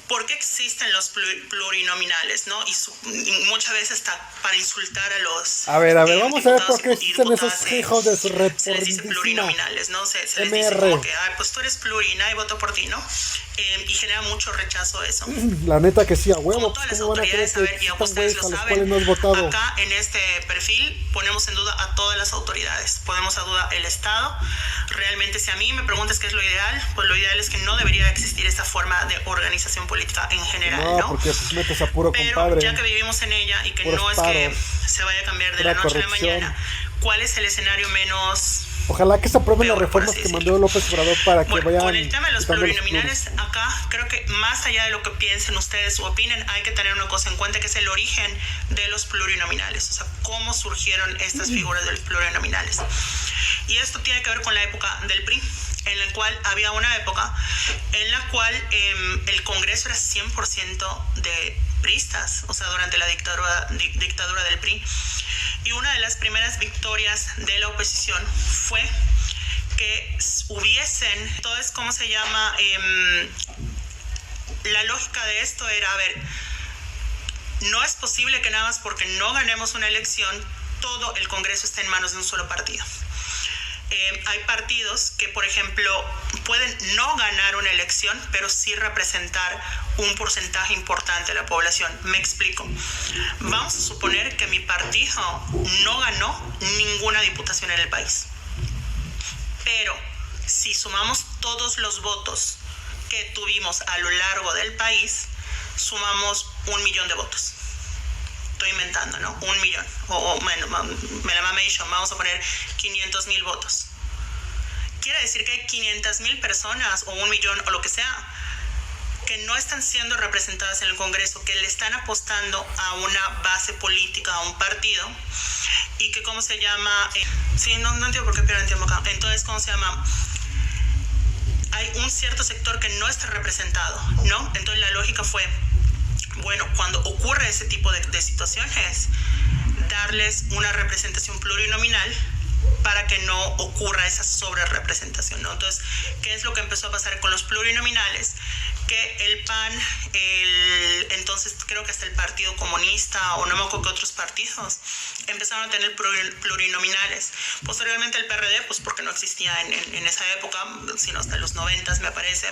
¿por qué existen los plurinominales, no? Y muchas veces hasta para insultar a los A ver, vamos a ver por qué existen esos hijos de su se les dice reportísima plurinominales, ¿no? Se les dice MR. como que, ay, pues tú eres pluri, nadie votó por ti, ¿no? Y genera mucho rechazo eso. La neta que sí, a huevo. Como todas las ¿Cómo van a creer autoridades, que a ver, y existan ustedes güeyes lo a los saben, cuales no has votado? acá en este perfil ponemos en duda a todas las autoridades, ponemos a duda el Estado. Realmente, si a mí me preguntas qué es lo ideal, pues lo ideal es que no debería existir esta forma de organización política en general, ¿no? Porque pues metes a puro Pero compadre. ya que vivimos en ella y que puros no es paros, que se vaya a cambiar de pura la noche a la corrupción. mañana, ¿cuál es el escenario menos... Ojalá que se aprueben las peor, por reformas así que decirlo? mandó López Obrador para que Bueno, vayan con el tema de los quitando plurinominales, acá creo que más allá de lo que piensen ustedes o opinen, hay que tener una cosa en cuenta, que es el origen de los plurinominales, o sea, cómo surgieron estas figuras de los plurinominales. Y esto tiene que ver con la época del PRI, en la cual había una época en la cual el Congreso era 100% de priistas, o sea, durante la dictadura del PRI. Y una de las primeras victorias de la oposición fue que hubiesen, entonces, ¿cómo se llama? La lógica de esto era, a ver, no es posible que nada más porque no ganemos una elección, todo el Congreso esté en manos de un solo partido. Hay partidos que, por ejemplo, pueden no ganar una elección, pero sí representar un porcentaje importante de la población. Me explico. Vamos a suponer que mi partido no ganó ninguna diputación en el país. Pero si sumamos todos los votos que tuvimos a lo largo del país, sumamos 1 millón de votos. Estoy inventando, ¿no? 1 millón. O bueno, me la mamé yo, vamos a poner 500,000 votos. Quiere decir que hay 500,000 personas o 1 millón o lo que sea que no están siendo representadas en el Congreso, que le están apostando a una base política, a un partido, y que, ¿cómo se llama? Sí, no entiendo por qué pierden tiempo acá. Entonces, ¿cómo se llama? Hay un cierto sector que no está representado, ¿no? Entonces la lógica fue, bueno, cuando ocurre ese tipo de situaciones, darles una representación plurinominal para que no ocurra esa sobrerepresentación, ¿no? Entonces, ¿qué es lo que empezó a pasar con los plurinominales? Que el PAN, entonces creo que hasta el Partido Comunista o no me acuerdo qué otros partidos empezaron a tener plurinominales. Posteriormente el PRD, pues porque no existía en esa época, sino hasta los 90 me parece,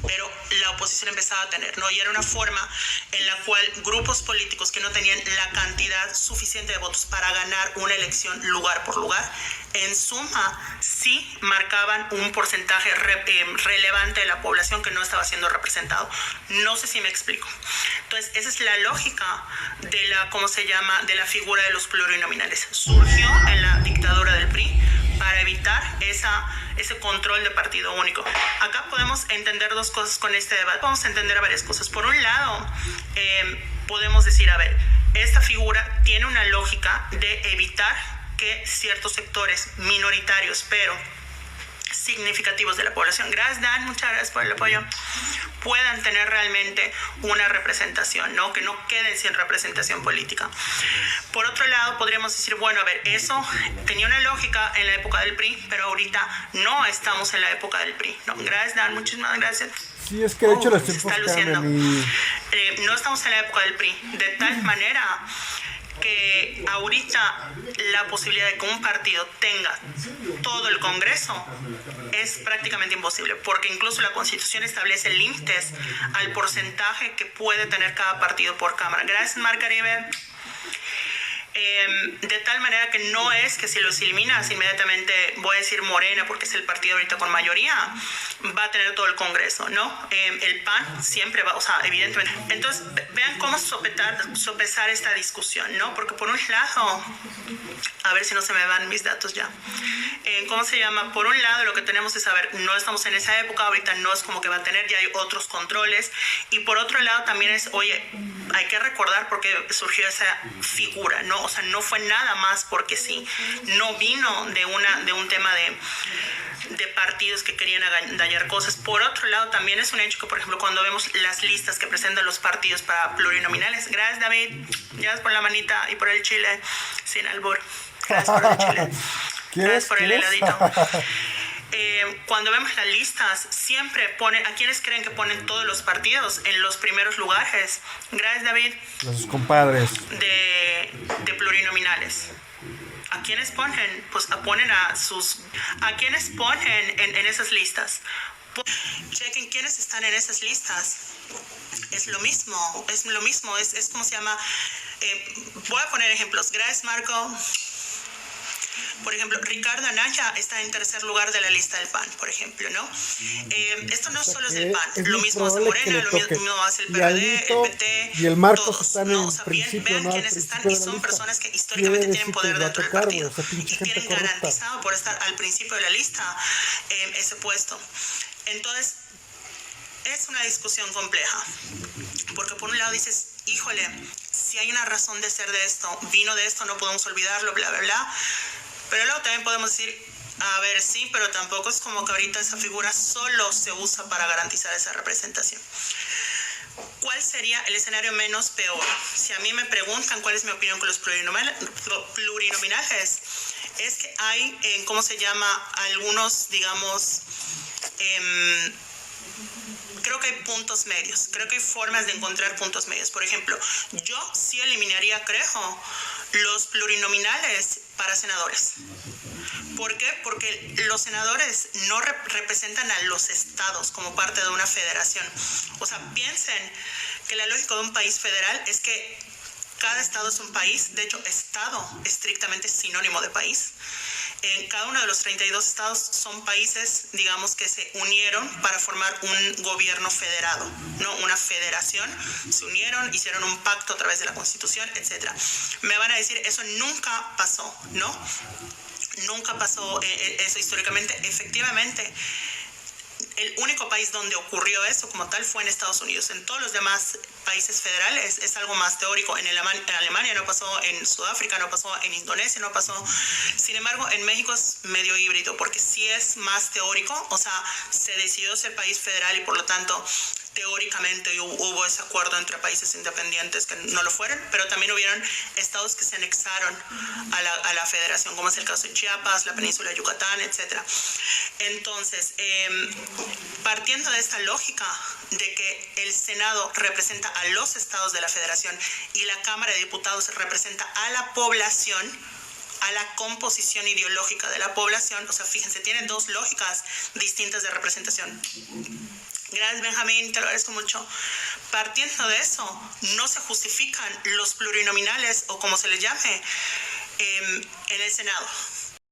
pero la oposición empezaba a tener, ¿no? Y era una forma en la cual grupos políticos que no tenían la cantidad suficiente de votos para ganar una elección lugar por lugar, en suma sí marcaban un porcentaje relevante de la población que no estaba siendo representado. No sé si me explico. Entonces, esa es la lógica de la, ¿cómo se llama?, de la figura de los plurinominales. Surgió en la dictadura del PRI para evitar ese control de partido único. Acá podemos entender dos cosas con este debate. Podemos entender varias cosas. Por un lado, podemos decir, a ver, esta figura tiene una lógica de evitar que ciertos sectores minoritarios, pero significativos de la población, gracias Dan, muchas gracias por el apoyo, puedan tener realmente una representación, ¿no? Que no queden sin representación política. Por otro lado, podríamos decir, bueno, a ver, eso tenía una lógica en la época del PRI, pero ahorita no estamos en la época del PRI, ¿no? Gracias Dan, muchísimas gracias. Sí, es que de hecho los se tiempos está luciendo. cambian y... No estamos en la época del PRI, de tal manera que ahorita la posibilidad de que un partido tenga todo el Congreso es prácticamente imposible, porque incluso la Constitución establece límites al porcentaje que puede tener cada partido por Cámara. Gracias, Mar Caribe. De tal manera que no es que si los eliminas inmediatamente, voy a decir Morena, porque es el partido ahorita con mayoría, va a tener todo el Congreso, ¿no? El PAN siempre va, o sea, evidentemente. Entonces, vean cómo sopesar esta discusión, ¿no? Porque por un lado, a ver si no se me van mis datos ya. ¿Cómo se llama? Por un lado, lo que tenemos es, a ver, no estamos en esa época, ahorita no es como que va a tener, ya hay otros controles. Y por otro lado, también es, oye, hay que recordar por qué surgió esa figura, ¿no? O sea, no fue nada más porque sí, no vino de un tema de partidos que querían agandallar cosas. Por otro lado, también es un hecho que, por ejemplo, cuando vemos las listas que presentan los partidos para plurinominales, gracias David, gracias por la manita y por el chile, sin albur, gracias por el chile, gracias por el heladito. cuando vemos las listas, siempre ponen, ¿a quiénes creen que ponen todos los partidos en los primeros lugares? Gracias, David. Los compadres. De plurinominales. ¿A quiénes ponen? Pues ponen ¿a quiénes ponen en esas listas? Chequen quiénes están en esas listas. Es lo mismo, es como se llama. Voy a poner ejemplos. Gracias, Marco. Por ejemplo, Ricardo Anaya está en tercer lugar de la lista del PAN, por ejemplo, ¿no? Esto no solo es del PAN, lo mismo hace Morena, lo mismo hace el PRD, el PT, y el Marcos todos, están ¿no? en O sea, principio, vean ¿no? quiénes están y son personas que históricamente tienen poder dentro del partido y tienen garantizado por estar al principio de la lista ese puesto. Entonces, es una discusión compleja, porque por un lado dices, híjole, si hay una razón de ser de esto, vino de esto, no podemos olvidarlo, bla, bla, bla. Pero luego también podemos decir, a ver, sí, pero tampoco es como que ahorita esa figura solo se usa para garantizar esa representación. ¿Cuál sería el escenario menos peor? Si a mí me preguntan cuál es mi opinión con los plurinominales, es que hay, ¿cómo se llama? Algunos, digamos, creo que hay puntos medios, creo que hay formas de encontrar puntos medios. Por ejemplo, yo sí eliminaría, creo, los plurinominales para senadores. ¿Por qué? Porque los senadores no representan a los estados como parte de una federación. O sea, piensen que la lógica de un país federal es que cada estado es un país. De hecho, estado estrictamente es sinónimo de país. En cada uno de los 32 estados son países, digamos, que se unieron para formar un gobierno federado, ¿no? Una federación, se unieron, hicieron un pacto a través de la Constitución, etc. Me van a decir, eso nunca pasó, ¿no? Nunca pasó eso históricamente. Efectivamente, el único país donde ocurrió eso como tal fue en Estados Unidos. En todos los demás países federales es algo más teórico. En Alemania no pasó, en Sudáfrica no pasó, en Indonesia no pasó. Sin embargo, en México es medio híbrido porque sí es más teórico. O sea, se decidió ser país federal y por lo tanto teóricamente hubo ese acuerdo entre países independientes que no lo fueron, pero también hubieron estados que se anexaron a la federación, como es el caso de Chiapas, la península de Yucatán, etc. Entonces, partiendo de esta lógica de que el Senado representa a los estados de la federación y la Cámara de Diputados representa a la población, a la composición ideológica de la población, o sea, fíjense, tienen dos lógicas distintas de representación. Gracias, Benjamín, te lo agradezco mucho. Partiendo de eso, no se justifican los plurinominales o como se les llame en el Senado.